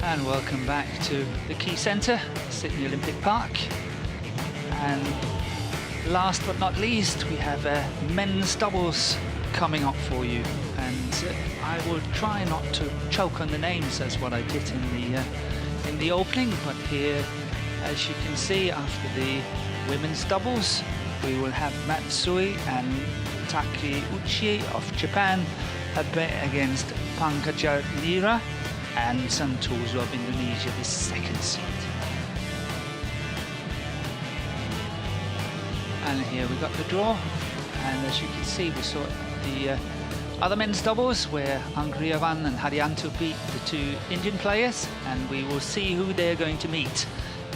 And welcome back to the Key Centre, Sydney Olympic Park. And last but not least, we have men's doubles coming up for you. And I will try not to choke on the names as what I did in the opening, but here, as you can see, after the women's doubles, we will have Matsui and Takeuchi of Japan against PANGKARYANIRA and SANTOSO of Indonesia, the second seed. And here we got the draw, and as you can see, we saw the other men's doubles where Angriavan and Haryanto beat the two Indian players, and we will see who they're going to meet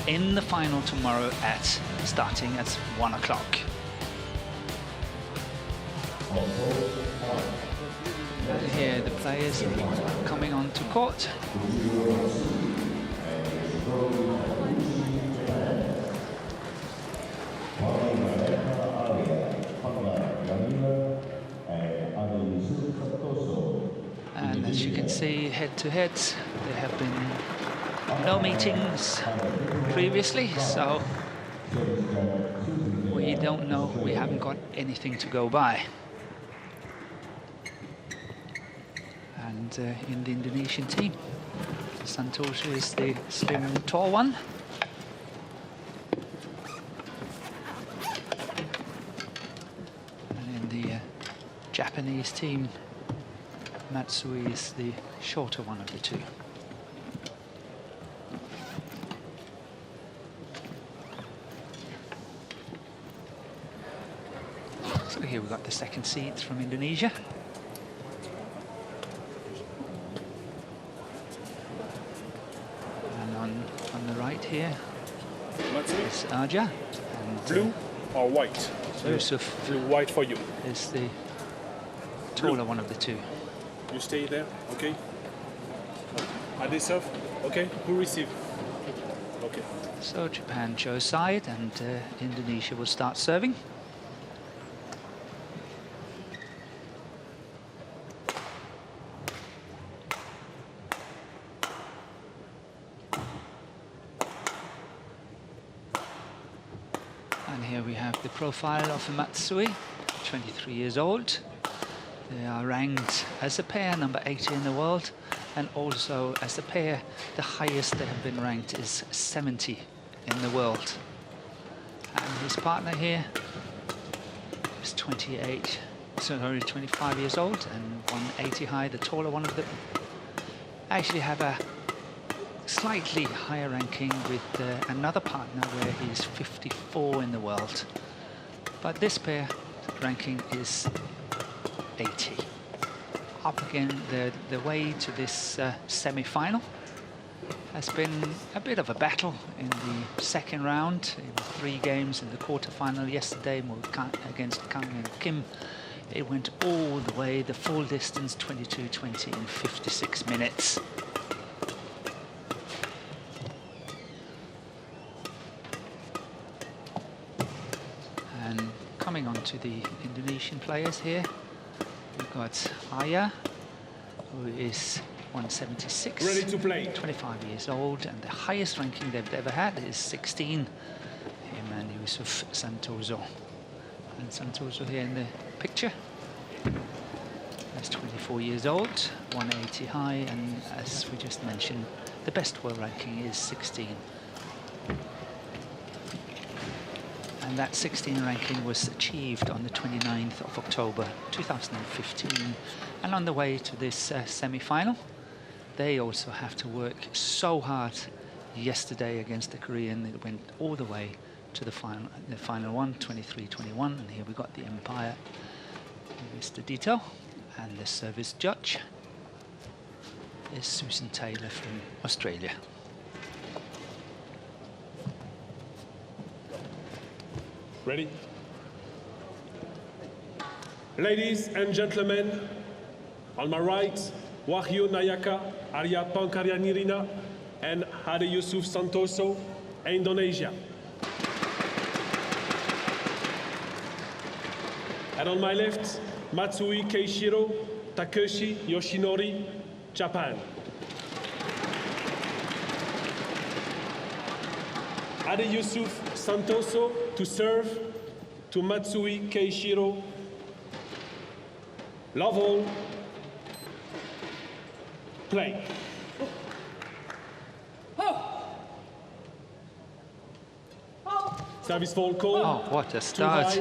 in the final tomorrow starting at 1 o'clock. And here the players coming onto court. And as you can see, head-to-heads, there have been no meetings previously, so we don't know, we haven't got anything to go by. And in the Indonesian team, SANTOSO is the slim, tall one. And in the Japanese team, MATSUI is the shorter one of the two. So here we've got the second seeds from Indonesia. On the right here is Aja. And, blue or white? Yusuf. Blue, white for you. Is the taller one of the two. You stay there, okay? Are they serve? Okay, who receive? Okay. So Japan chose side, and Indonesia will start serving. And here we have the profile of Matsui, 23 years old. They are ranked as a pair number 80 in the world, and also as a pair the highest they have been ranked is 70 in the world. And his partner here is 25 years old and 180 high, the taller one of them. Actually have a slightly higher ranking with another partner where he's 54 in the world. But this pair ranking is 80. Up again, the way to this semi-final has been a bit of a battle in the second round. In 3 games in the quarter-final yesterday against Kang and Kim. It went all the way, the full distance, 22-20 in 56 minutes. And coming on to the Indonesian players here, we've got Aya, who is 176, ready to play, 25 years old, and the highest ranking they've ever had is 16. Him and Yusuf SANTOSO. And SANTOSO here in the picture. He's 24 years old, 180 high, and as we just mentioned, the best world ranking is 16. And that 16 ranking was achieved on the 29th of October 2015. And on the way to this semi-final, they also have to work so hard yesterday against the Korean. It went all the way to the final one, 23-21. And here we got the umpire, Mr. Detail, and the service judge is Susan Taylor from Australia. Ready? Ladies and gentlemen, on my right, Wahyu Nayaka, Arya PANGKARYANIRA, and Hade Yusuf SANTOSO, Indonesia. And on my left, Matsui Keishiro, Takeuchi Yoshinori, Japan. Ade Yusuf Santoso to serve to Matsui Keishiro. Love all. Play. Service fall call. Oh, what a start.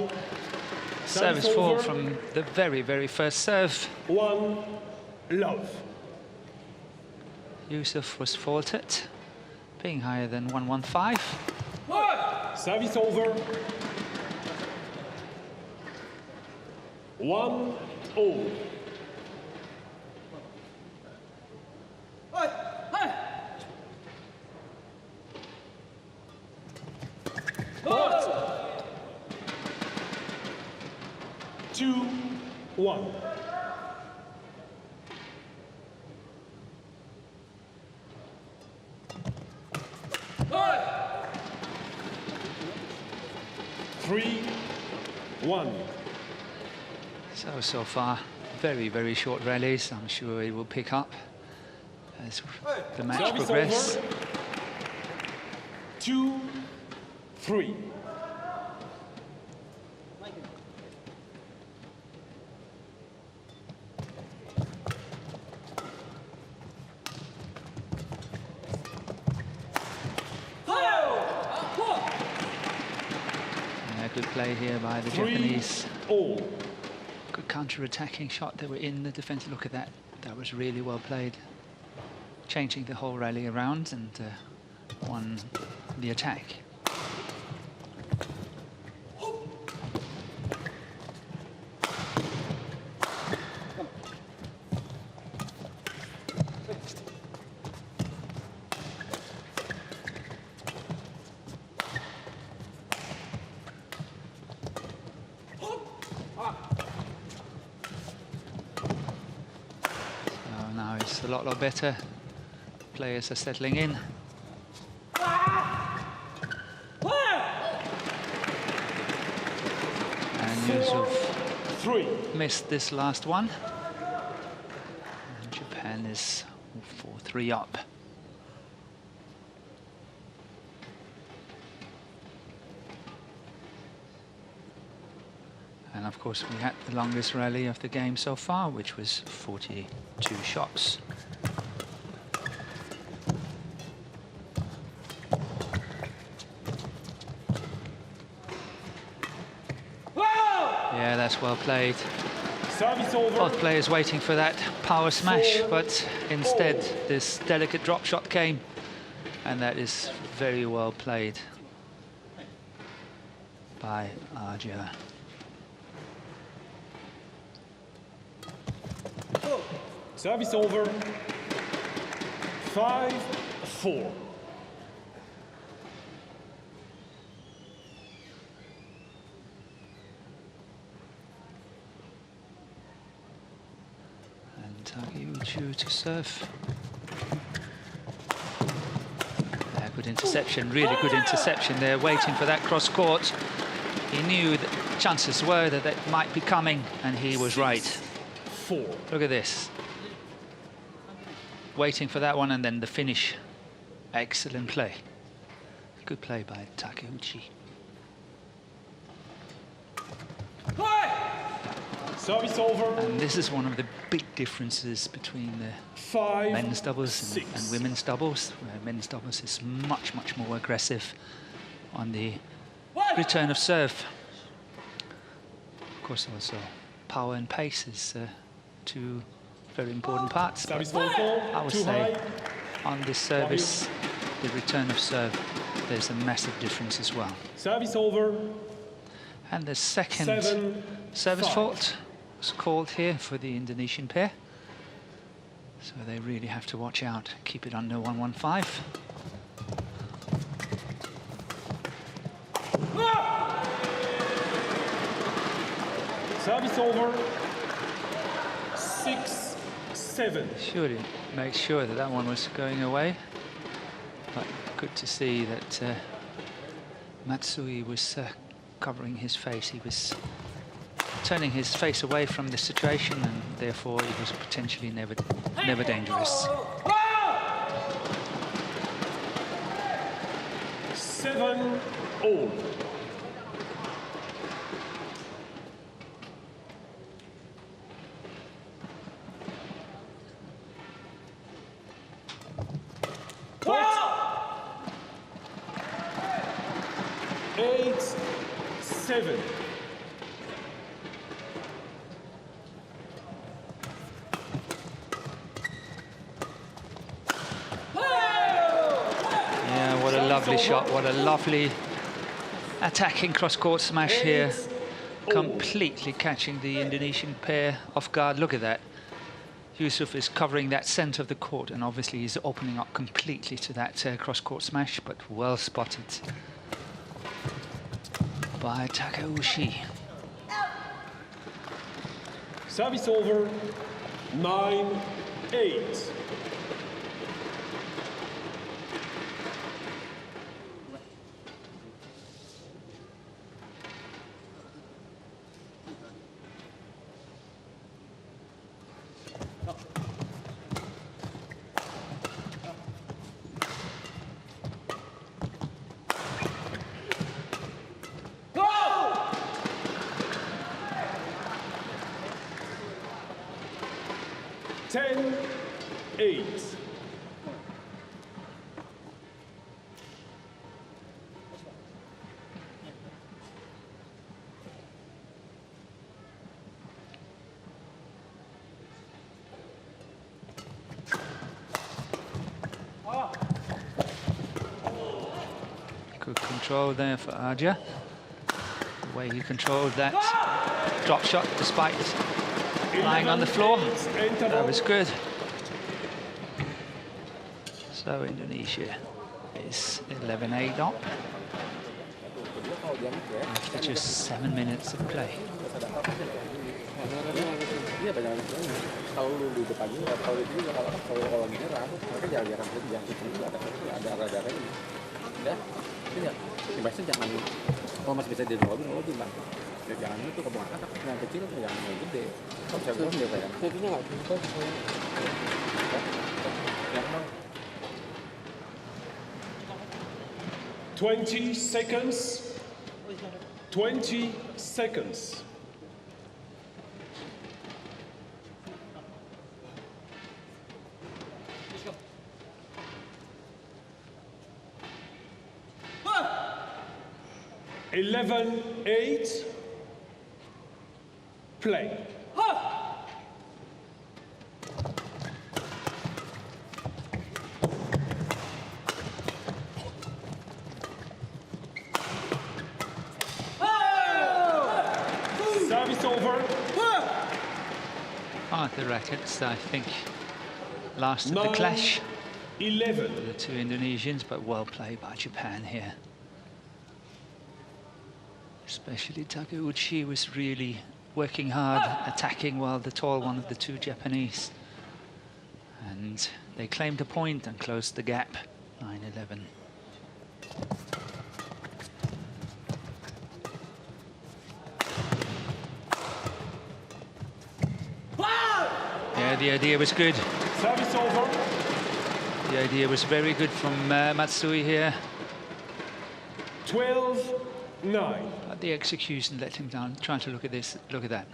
Service fall from the very, very first serve. 1 love. Yusuf was faulted, being higher than 115. Service over. 1 all. But 2-1. Three, 1. So far, very, very short rallies. I'm sure it will pick up as the match Service progresses. over. 2-3. Good play here by the 3 Japanese. all. Good counter-attacking shot. They were in the defense. Look at that. That was really well played. Changing the whole rally around and won the attack. Now it's a lot better. Players are settling in. And Yusuf 3. missed this last one. And Japan is 4-3 up. And of course we had the longest rally of the game so far, which was 42 shots. Yeah, that's well played. Service over. Both players waiting for that power smash, but instead this delicate drop shot came, and that is very well played by Arja. Service over. 5-4. And Takeuchi to serve. Yeah, good interception, really good interception there, waiting for that cross court. He knew that chances were that that might be coming, and he was right. 4. Look at this. Waiting for that one, and then the finish. Excellent play. Good play by Takeuchi. Service over. And this is one of the big differences between the 5, men's doubles 6. and women's doubles, where men's doubles is much more aggressive on the return of serve. Of course, also power and pace is two very important parts. Service But fall. I would Too say high. on this service, the return of serve, there's a massive difference as well. Service over. And the second 7, service 5. fault was called here for the Indonesian pair. So they really have to watch out, keep it under 115. Service over. 6-7. Should make sure that that one was going away. But good to see that Matsui was covering his face. He was turning his face away from the situation, and therefore it was potentially never dangerous. 7-5. all. Wow! 8-7. Yeah, what a lovely shot, what a lovely attacking cross-court smash here. Completely catching the Indonesian pair off guard. Look at that. Yusuf is covering that centre of the court, and obviously he's opening up completely to that cross-court smash, but well spotted by Takeuchi. Service over, 9-8. Good control there for Arja. The way he controlled that drop shot despite lying on the floor. That was good. So Indonesia is 11-8 up after just 7 minutes of play. Jangan itu ke bawah atas, yang kecil yang gede. Kamu bisa terus dia sayang. Jadinya nggak bisa. 20 seconds. 20 seconds. Eleven, 8. Play. Service over. The rackets, I think, lasted the clash. 11. The two Indonesians, but well played by Japan here. Especially Takeuchi was really working hard, attacking, while the tall one of the two Japanese. And they claimed a point and closed the gap, 9-11. Yeah, the idea was good. Service over. The idea was very good from Matsui here. 12-9. But the execution let him down. Trying to look at this, look at that.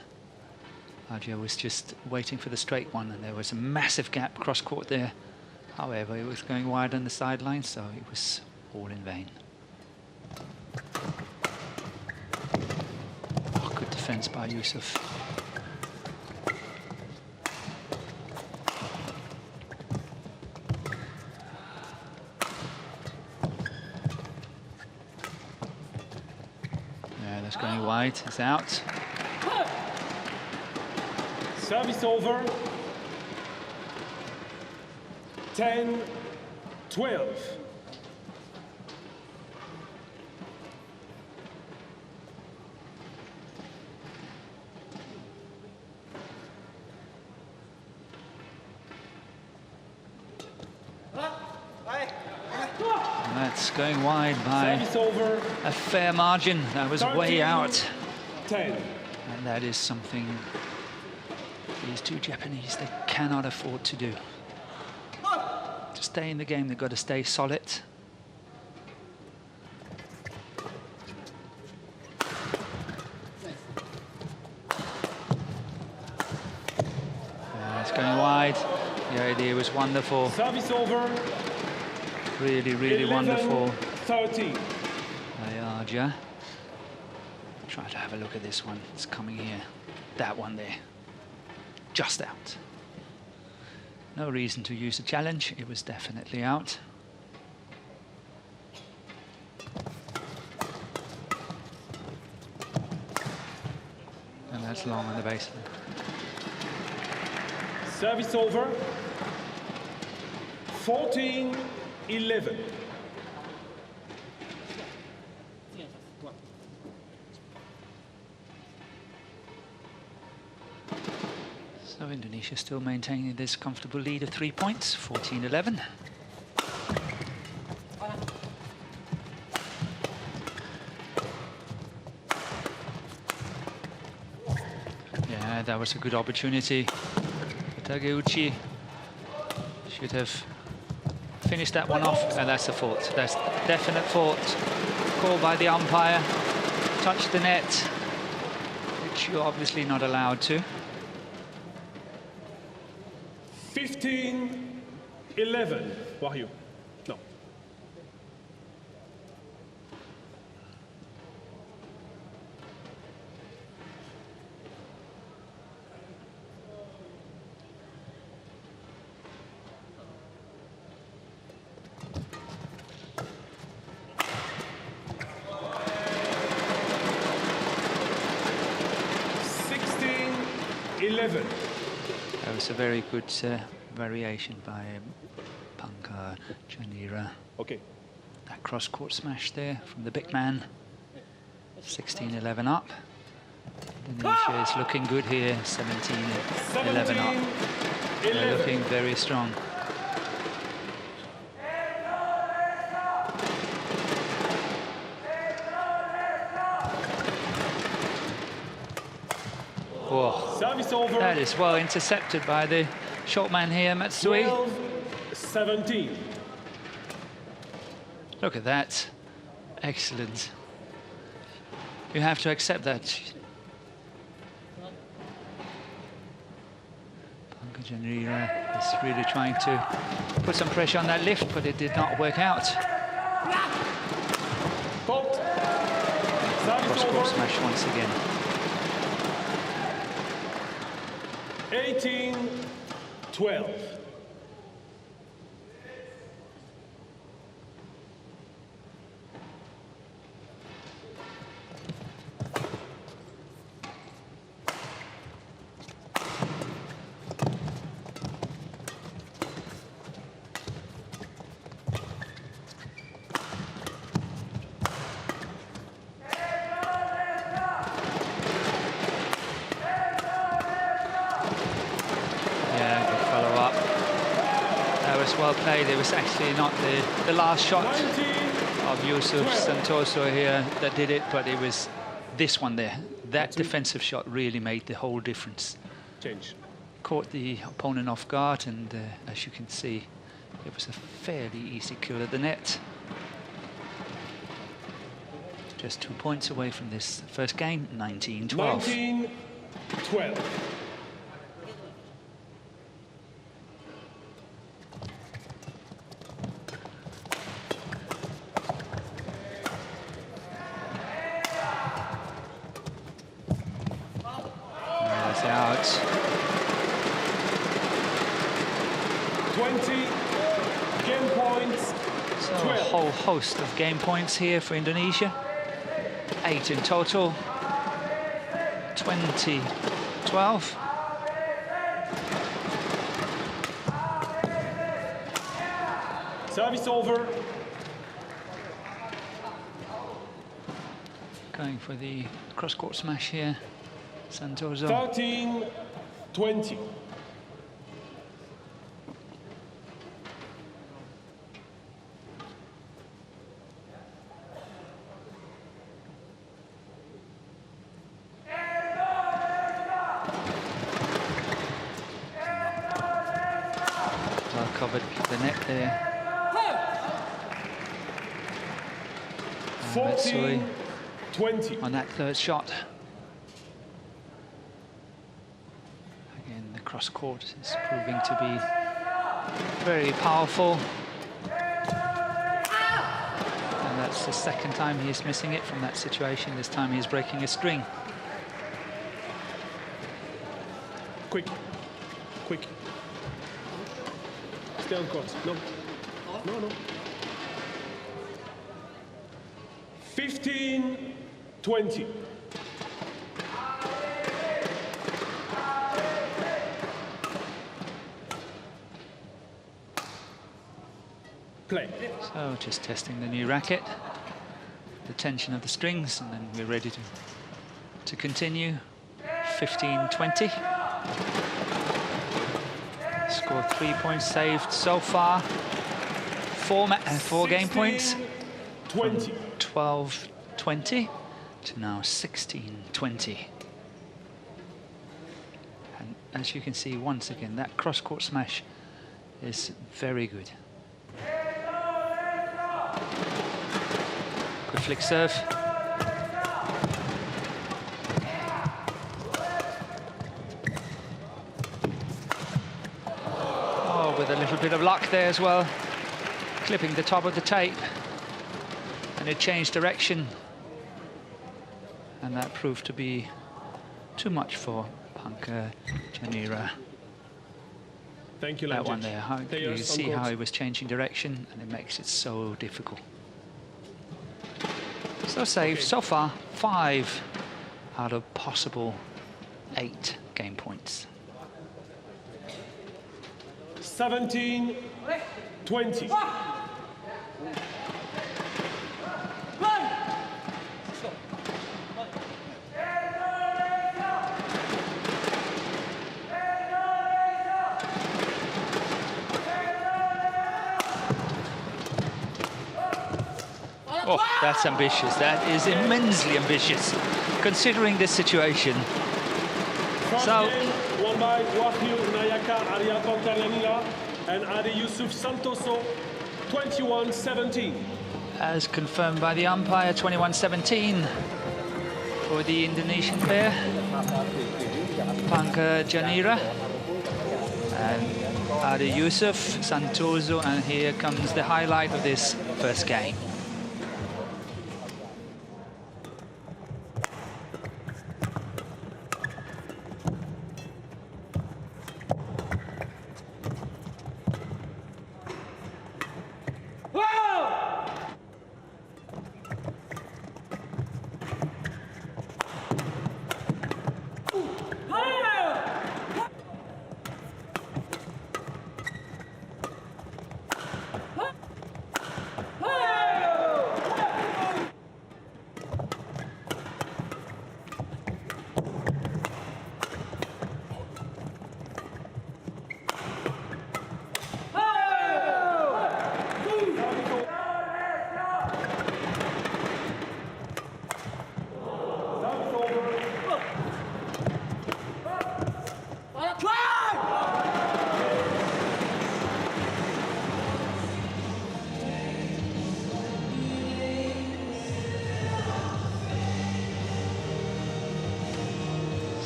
Arja was just waiting for the straight one, and there was a massive gap cross court there. However, it was going wide on the sideline, so it was all in vain. Oh, good defense by Yusuf. Going wide, it's out. Service over. 10-12. That's going wide by a fair margin. That was way out. 10. And that is something these two Japanese, they cannot afford to do. To stay in the game, they've got to stay solid. The idea was wonderful. Service over. Really, really wonderful. 13. Ayaja. Try to have a look at this one. It's coming here. That one there. Just out. No reason to use a challenge. It was definitely out. And that's long on the baseline. Service over. 14-11. So Indonesia still maintaining this comfortable lead of 3 points, 14-11. Yeah, that was a good opportunity. Takeuchi should have finished that one off, and that's a fault. That's definite fault. Called by the umpire. Touched the net, which you're obviously not allowed to. 15-11. Wahyu. No. That was a very good variation by PANGKARYANIRA. Okay. That cross-court smash there from the big man. 16-11 up. Indonesia is looking good here. 17-11 up. They're looking very strong. Oh, that is well intercepted by the short man here, Matsui. 12-17. Look at that. Excellent. You have to accept that. PANGKARYANIRA is really trying to put some pressure on that lift, but it did not work out. Cross-court smash once again. 18-12. Well played. It was actually not the last shot of Yusuf Santoso here that did it, but it was this one there. That defensive shot really made the whole difference. Caught the opponent off guard, and as you can see, it was a fairly easy kill at the net. Just 2 points away from this first game, 19-12. 19-12. Out. 20 game points. So a whole host of game points here for Indonesia. 8 in total. 20-12. Service over. Going for the cross-court smash here. Santoso. 13-20. Well covered the net there. 14-20 on that third shot. Cross court is proving to be Very powerful. And that's the second time he's missing it from that situation. This time he's breaking a string. Quick. Quick. Stay on court. No. No, no. 15-20. Play. So just testing the new racket, the tension of the strings, and then we're ready to continue. 15-20. Score 3 points saved so far. Four game points. 20. 12-20 to now 16-20. And as you can see, once again, that cross-court smash is very good. Good flick serve. Oh, with a little bit of luck there as well. Clipping the top of the tape. And it changed direction. And that proved to be too much for PANGKARYANIRA. Thank you, that Lanjic. one there. You see how it was changing direction, and it makes it so difficult. So saved so far 5 out of possible 8 game points. 17-20. Oh, that's ambitious. That is immensely ambitious, considering this situation. So, Won by Wahyu Nayaka, Arya PANGKARYANIRA, and Adi Yusuf Santoso, 21-17. as confirmed by the umpire, 21-17 for the Indonesian pair, PANGKARYANIRA and Adi Yusuf Santoso, and here comes the highlight of this first game.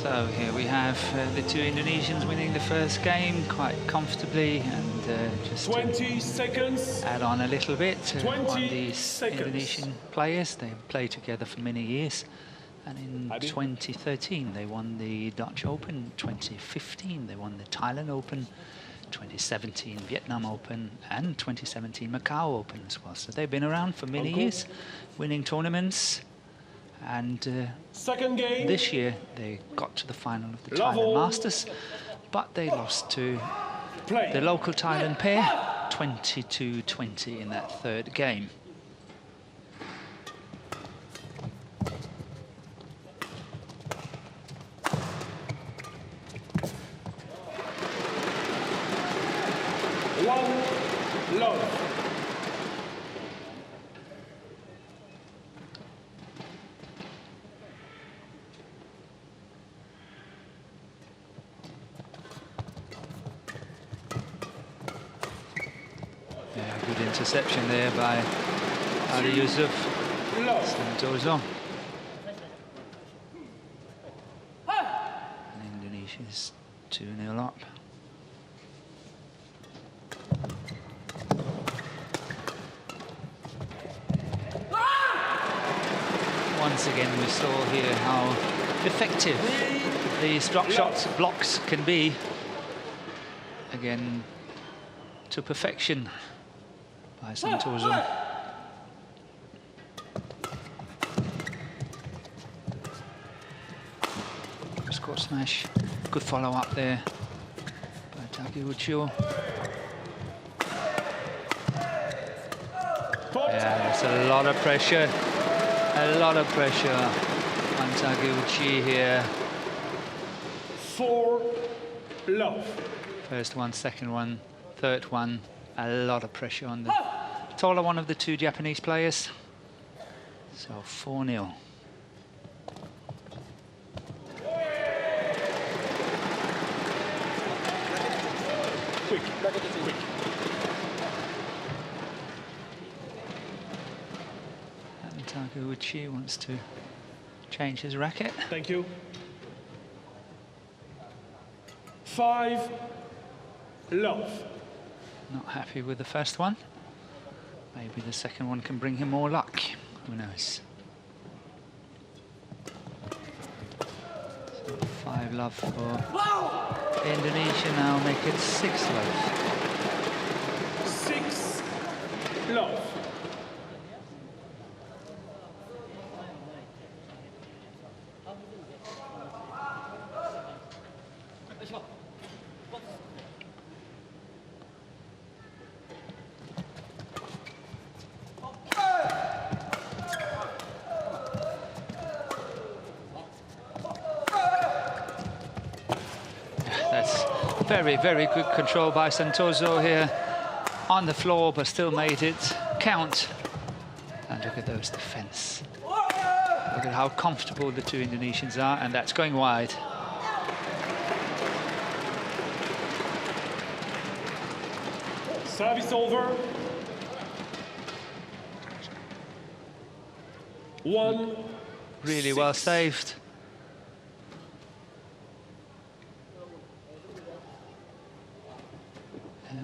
So here we have the two Indonesians winning the first game quite comfortably, and just 20 seconds. add on a little bit on 20 these seconds. Indonesian players. They played together for many years, and in 2013 they won the Dutch Open, 2015 they won the Thailand Open, 2017 Vietnam Open, and 2017 Macau Open as well. So they've been around for many years, winning tournaments. And Second game. this year they got to the final of the Thailand Masters, but they lost to the local Thailand pair 22-20 in that third game. One love. Good interception there by Adi Yusuf Santoso. And Indonesia's 2-0 up. once again we saw here how effective these drop shots blocks can be. Again, to perfection by Santoso. Cross-court smash. Good follow-up there by Takeuchi. Yeah, there's a lot of pressure. A lot of pressure on Takeuchi here. 4-love. First one, second one, third one. A lot of pressure on the taller one of the two Japanese players. So 4-0. Quick. And Takeuchi wants to change his racket. Thank you. 5-love. Not happy with the first one. Maybe the second one can bring him more luck. Who knows? So 5-love for Indonesia now, make it 6-love. 6-love. Very, very good control by Santoso here on the floor, but still made it count. And look at those defense. Look at how comfortable the two Indonesians are, and that's going wide. Service over. 1. Really well saved.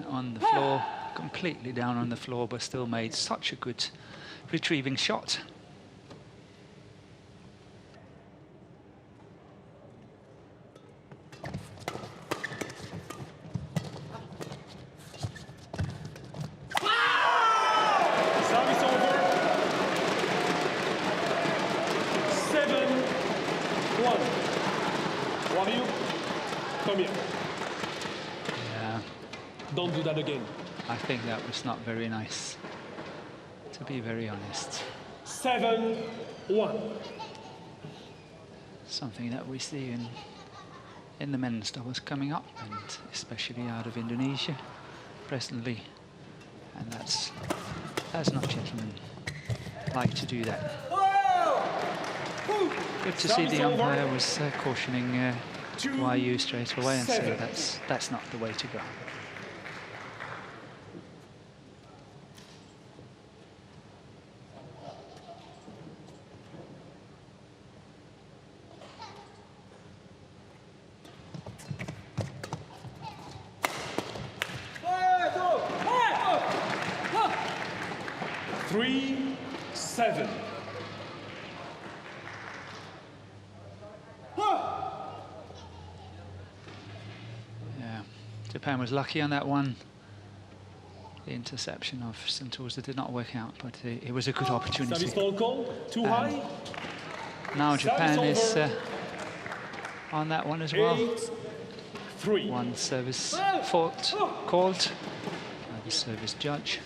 On the floor, completely down on the floor, but still made such a good retrieving shot. Service over. 7-1. What are you? Come here. Don't do that again. I think that was not very nice, to be very honest. 7-1. Something that we see in the men's doubles coming up, and especially out of Indonesia presently. And that's not gentlemen like to do that. Good to see the umpire was cautioning YU straight away and saying that's not the way to go. Japan was lucky on that one. The interception of Santoso did not work out, but it was a good opportunity. Service ball call, too high. Now Japan is on that one as well. 8-3. One service fault called by the service judge.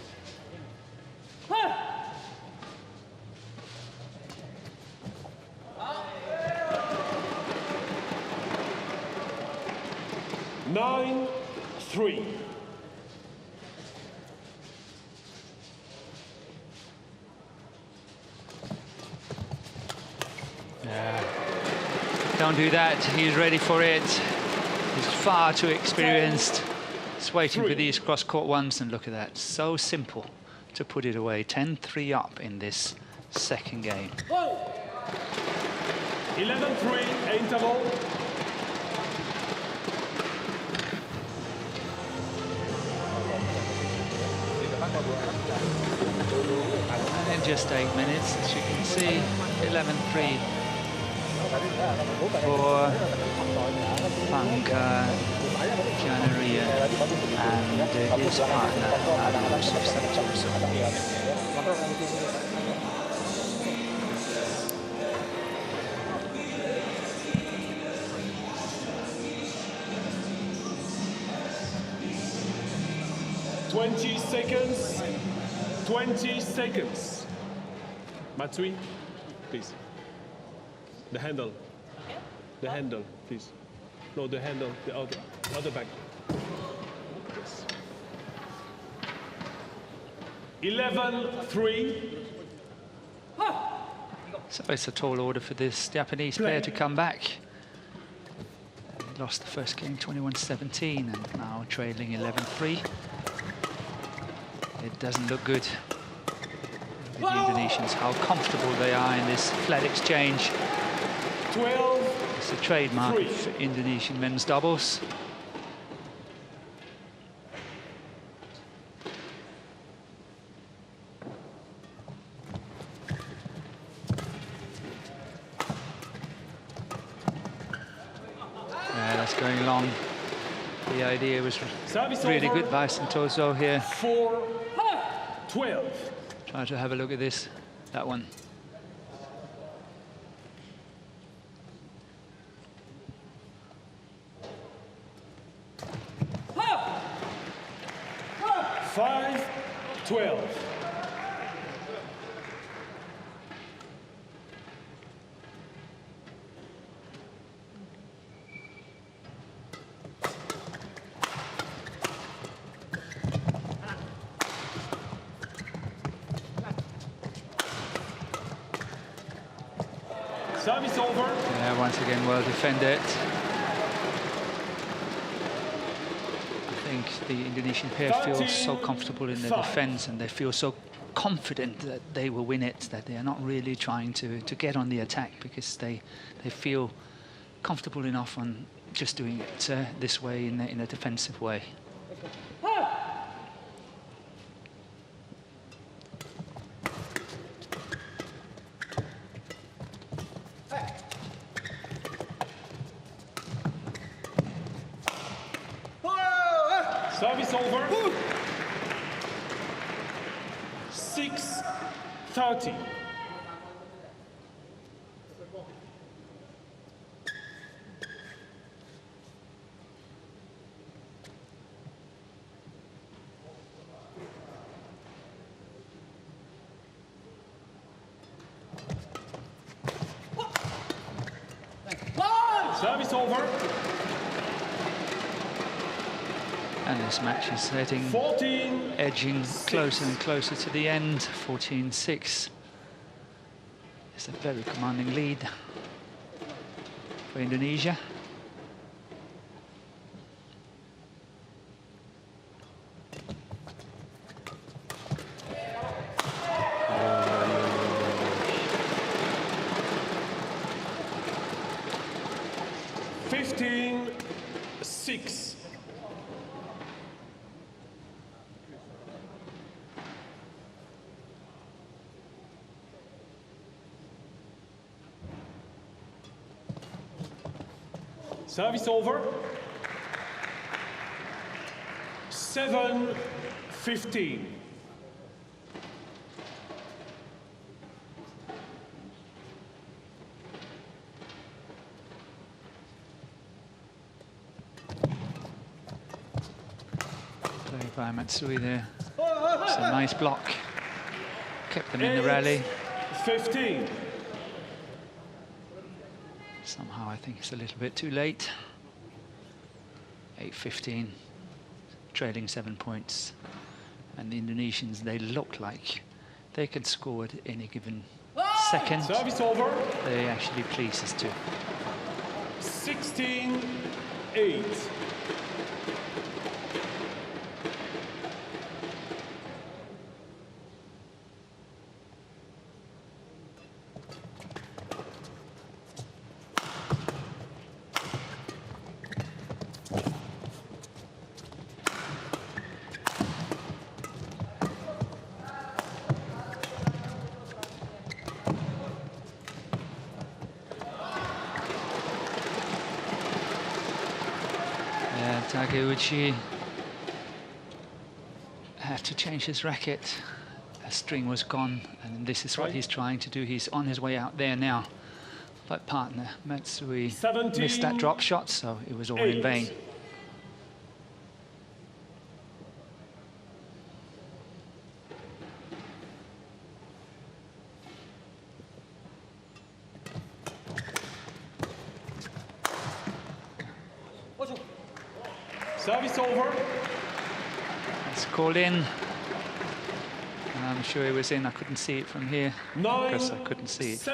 Nine, 3. Don't do that. He's ready for it. He's far too experienced. He's waiting for these cross-court ones, and look at that. So simple to put it away. 10-3 up in this second game. 11-3, interval. And in just 8 minutes, as you can see, 11-3 for PANGKARYANIRA and his partner, SANTOSO. Seconds. 20 seconds. Matsui, please. The handle. The handle, please. No, the handle, the other back. Yes. 11-3. So it's a tall order for this Japanese player to come back. He lost the first game 21-17 and now trailing 11-3. It doesn't look good with the Indonesians, how comfortable they are in this flat exchange. 12. It's a trademark for Indonesian men's doubles. Yeah, that's going long. The idea was really good by Santoso here. 4-12. Try to have a look at this, that one. Five, 12. Service over. Yeah, once again, well defended. I think the Indonesian pair feels so comfortable in their defense and they feel so confident that they will win it, that they are not really trying to get on the attack because they feel comfortable enough on just doing it this way in a defensive way. Service over. 6-30. Service over. And this match is heading, edging closer and closer to the end. 14-6. It's a very commanding lead for Indonesia. Service over. 7-15. Played by MATSUI there. It's a nice block. Kept them in the rally. 15. Somehow I think it's a little bit too late. 8-15, trailing 7 points. And the Indonesians, they look like they can score at any given second. Service over. They actually please us too. 16-8. Takeuchi had to change his racket. A string was gone, and this is what he's trying to do. He's on his way out there now. But partner Matsui missed that drop shot, so it was all in vain. Service over. It's called in. I'm sure it was in. I couldn't see it from here because I couldn't see it for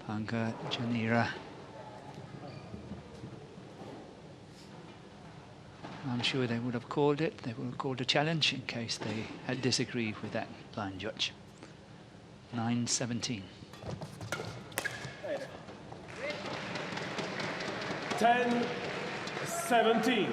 PANGKARYANIRA. I'm sure they would have called it. They would have called a challenge in case they had disagreed with that line judge. 9-17. 10-17.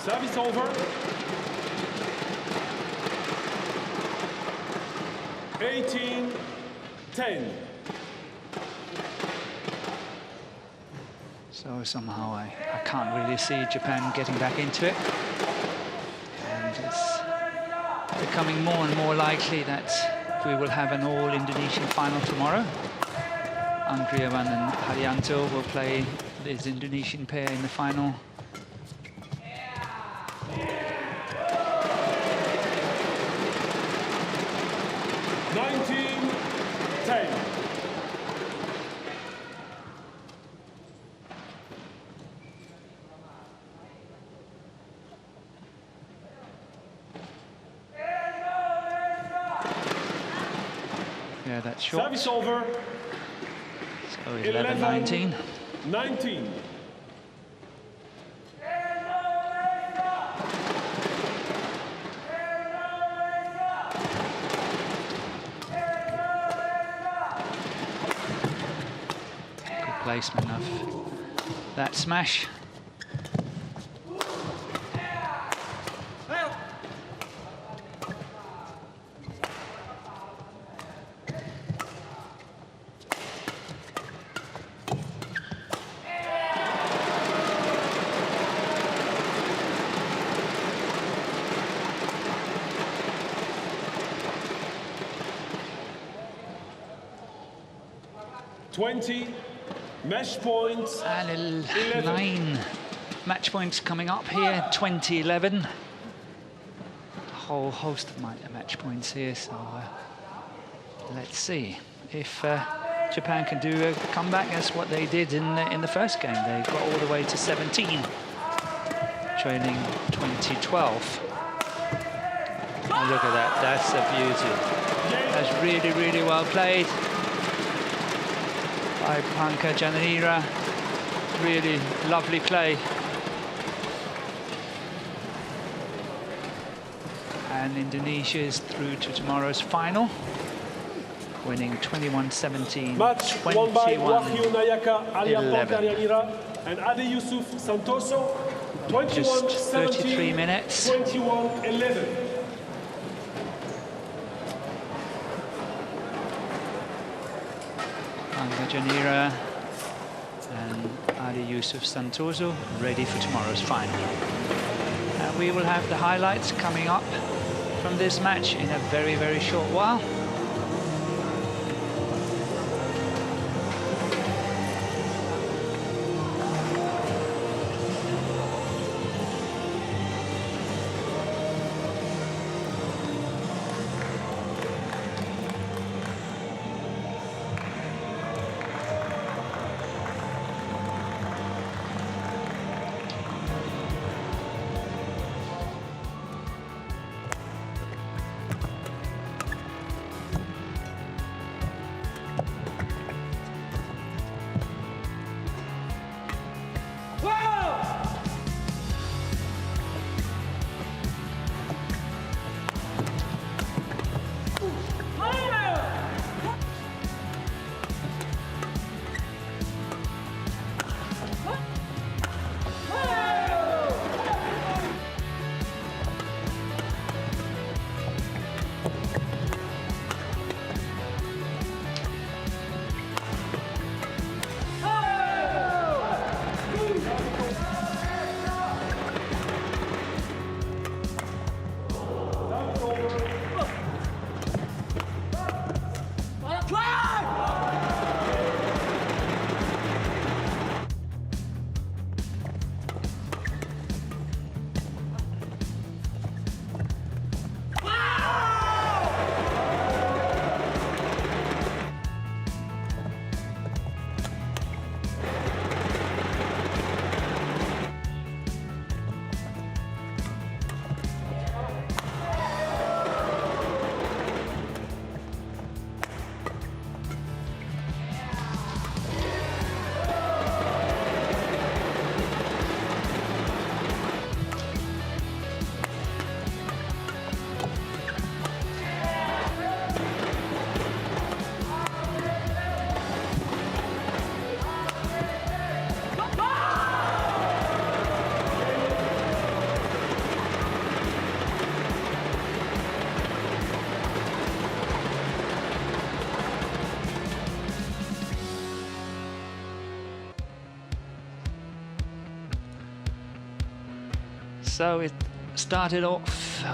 Service over. 18-10. So somehow I can't really see Japan getting back into it. And it's becoming more and more likely that we will have an all-Indonesian final tomorrow. Anggriawan and Haryanto will play this Indonesian pair in the final. Yeah, that's short. Service over. So 11-19. 19. Good placement of that smash. Match points. And 9 match points coming up here. 20-11. A whole host of match points here. So let's see if Japan can do a comeback. That's what they did in the first game. They got all the way to 17, trailing 20-12. Oh, look at that. That's a beauty. That's really, really well played by PANGKARYANIRA. Really lovely play. And Indonesia is through to tomorrow's final, winning 21-17, Match won by Wahyu Nayaka, Arya 11. PANGKARYANIRA, and Ade Yusuf Santoso. 21-17, Just 33 minutes. 21-11. PANGKARYANIRA and Ade Yusuf Santoso ready for tomorrow's final. And we will have the highlights coming up from this match in a very, very short while. So it started off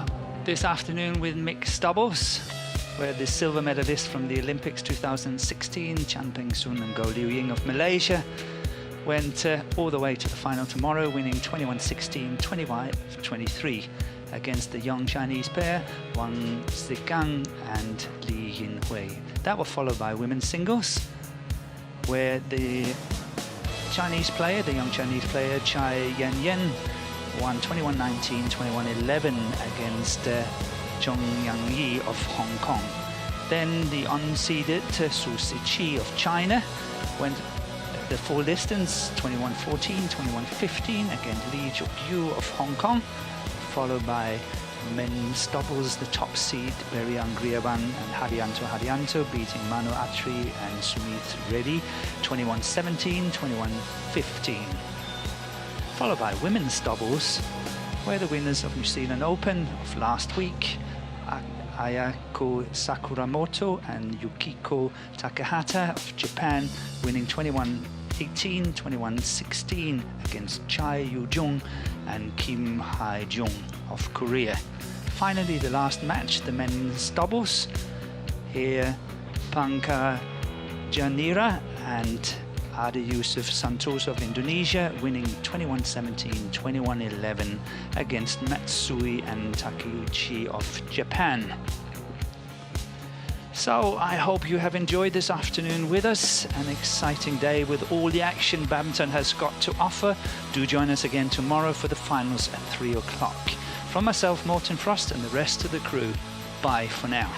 this afternoon with mixed doubles, where the silver medalist from the Olympics 2016, Chan Peng-sun and Goh Liu Ying of Malaysia, went all the way to the final tomorrow, winning 21-16, 25-23 against the young Chinese pair, Wang Zigang and Li Yinhui. That was followed by women's singles, where the Chinese player, the young Chinese player, Chai Yan-Yen, won 21-19, 21-11 against Zhong Yang-yi of Hong Kong. Then the unseeded Su Siqi of China went the full distance, 21-14, 21-15 against Li Zhokyu of Hong Kong, followed by men's doubles, the top seed Beryang Griawan and Haryanto beating Manu Atri and Sumit Reddy, 21-17, 21-15. Followed by women's doubles, where the winners of New Zealand Open of last week, Ayako Sakuramoto and Yukiko Takehata of Japan, winning 21-18, 21-16 against Chai Yu-jung and Kim Hae-jung of Korea. Finally, the last match, the men's doubles. Here, PANGKARYANIRA and Ade Yusuf Santoso of Indonesia, winning 21-17, 21-11 against Matsui and Takeuchi of Japan. So I hope you have enjoyed this afternoon with us. An exciting day with all the action badminton has got to offer. Do join us again tomorrow for the finals at 3 o'clock. From myself, Morten Frost, and the rest of the crew, bye for now.